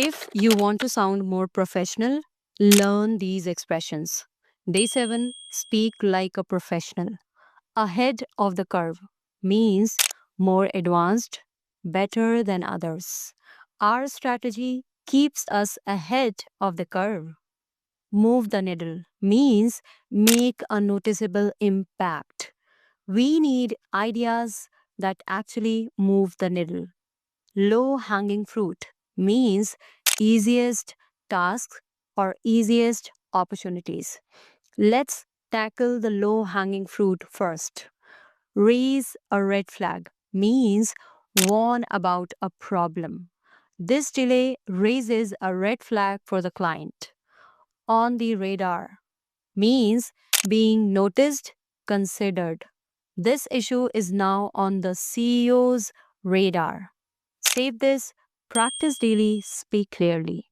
If you want to sound more professional, learn these expressions. Day 7, speak like a professional. Ahead of the curve means more advanced, better than others. Our strategy keeps us ahead of the curve. Move the needle means make a noticeable impact. We need ideas that actually move the needle. Low hanging fruit means easiest tasks or easiest opportunities. Let's tackle the low hanging fruit first. Raise a red flag means warn about a problem. This delay raises a red flag for the client. On the radar means being noticed, considered. This issue is now on the CEO's radar. Save this, practice daily, speak clearly.